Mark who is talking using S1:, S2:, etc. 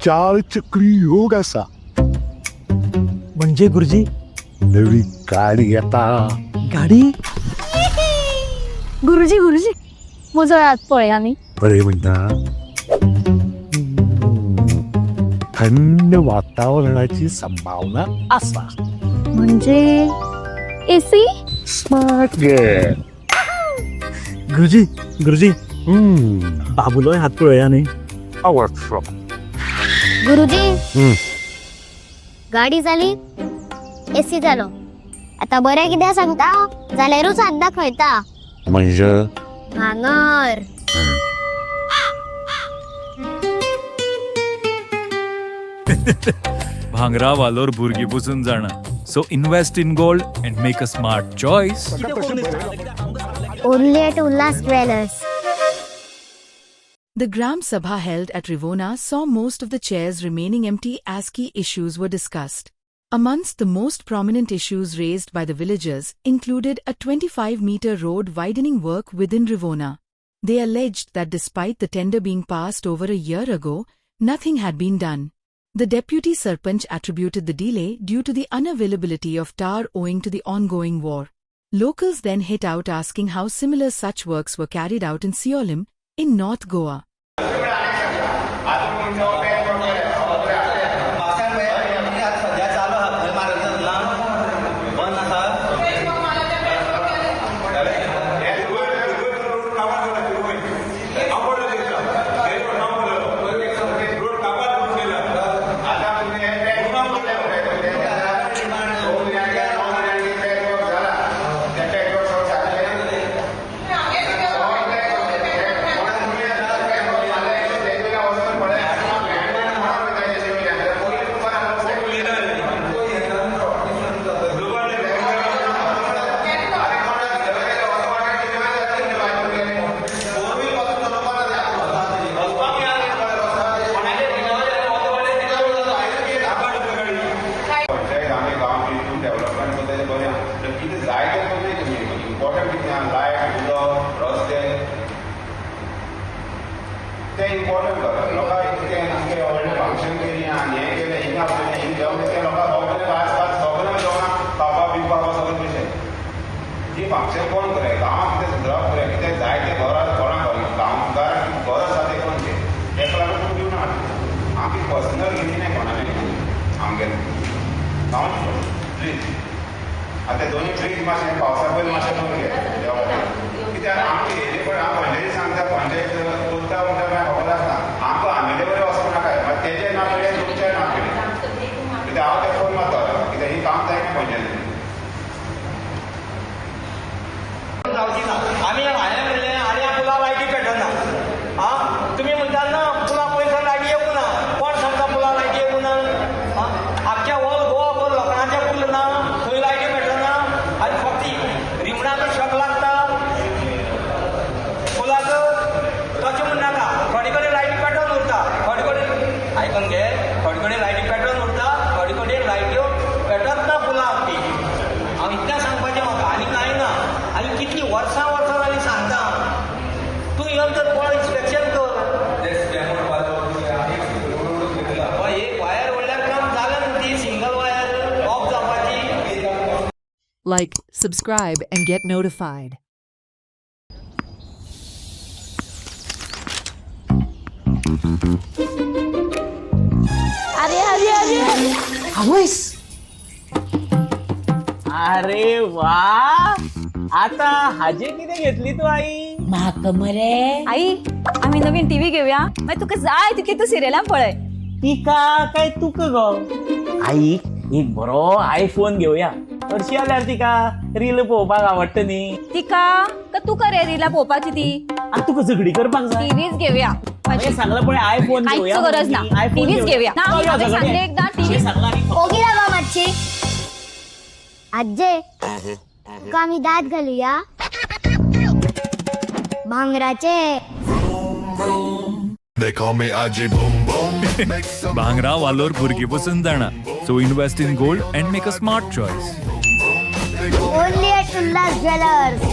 S1: चार चक्री योग असा.
S2: म्हणजे गुरुजी
S1: नवी गाडी येता.
S2: गाडी
S3: गुरुजी गुरुजी मुजळ्यात पळय आम्ही.
S1: बरे म्हणता थंड वातावरणाची संभावना असा.
S3: म्हणजे एसी.
S1: Smart gate.
S2: गुरुजी गुरुजी बाबूलोय हात पळया न्ही.
S1: पॉवरफुल.
S4: गुरुजी गाडी जाली एसी जालो. आता बरें कितें सांगता जाल्यारूच हात दाखयता.
S1: म्हणजे
S4: भांगर.
S5: भांगरा वालोर भुरगीं बुजून जाणा. So invest in gold and make a smart choice.
S4: Only at Ullas Dwellers.
S6: The Gram Sabha held at Rivona saw most of the chairs remaining empty as key issues were discussed. Amongst the most prominent issues raised by the villagers included a 25-meter road widening work within Rivona. They alleged that despite the tender being passed over a year ago, nothing had been done. The deputy Sarpanch attributed the delay due to the unavailability of tar owing to the ongoing war. Locals then hit out asking how similar such works were carried out in Siolim, in North Goa.
S7: Function कोण करे गांवांत कितें सुदारप करे कितें जाय तें घरांत कोणाक गांवकार घर आसा तें कोण घे तेका लागून तूं दिवना. आमची पर्सनल घेतली नाही कोणाले आमगेर गांवांत प्लीज. आतां दोनूय ट्रीज मातशें पावसा पयलीं मातशें करून घे देवा खातीर. कित्याक आमची हेजी पळय हांव पंचायती सांगता पंचायत कोत्ता म्हणटा काय खबर आसता आमकां आमिल्ले बरें वचूंक नाका. मागीर तेजें ना पिळें तुमचें ना पिळें. कित्याक हांव तें फोन मारता कित्याक ही काम जायना पंचायतीन.
S8: आम्ही भाड्या म्हणले आणि या पुला लायटी पेटना. हा तुम्ही म्हणता ना पुला पयसा लायटी येवं ना. कोण सांगता पुला लायटी येवं ना. आख्या ऑल गोवा भर लोकांचे पूल ना थंय लायटी पेटना. आनी फक्त रिमणाचो शॉक लागता पुलाक तशें म्हणनाका. थोडे कडेन लायटी पेटोवन उरता थोडे कडेन आयकून घे थोडे कडेन लायटी पेटोवन उरता थोडे कडेन लायट्यो पेटत ना पुलाक ती. हांव इतलें सांगपाचें म्हाका आनी कांय ना. आनी कितलीं वर्सां वर्सां जालीं सांगता तूं येवन तर पळय इन्स्पेक्शन कर. एक वायर म्हणल्यार काम जालें न्हू ती सिंगल वायर ऑफ जावपाची.
S6: Like, subscribe and get notified.
S3: अरे अरे अरे
S8: अरे वा आता हाजे कितें घेतली तू आई.
S9: म्हाका मरे
S3: आई आम्ही नवीन टीव्ही घेऊया. मग तुका जाय तितली तू सिरियलां पळय.
S8: तिका काय तुका गो. आई एक बरो आयफोन घेवया. हरशी जाल्यार तिका रील पळोवपाक आवडटा न्ही.
S3: तिका का तुका रे रिला पोवपाची ती.
S8: आतां तुका झगडी करपाक जाय.
S3: टीव्हीच घेऊया.
S8: हांवें सांगलां पळय आयफोन घेवया.
S3: काहीच गरज ना. टीव्हीच घेऊया. ना आम्ही हांवें सांगलें एकदा टीव्ही.
S4: ओगी रावा मातशी. आज्जे तुका आमी दात घालुया भांगराचे.
S1: They call me Aji Boom Boom.
S5: भांगरा वालोर भुरगीं बुजून जाणा. So invest in gold and make a smart choice.
S4: Only at Ullas Dwellers.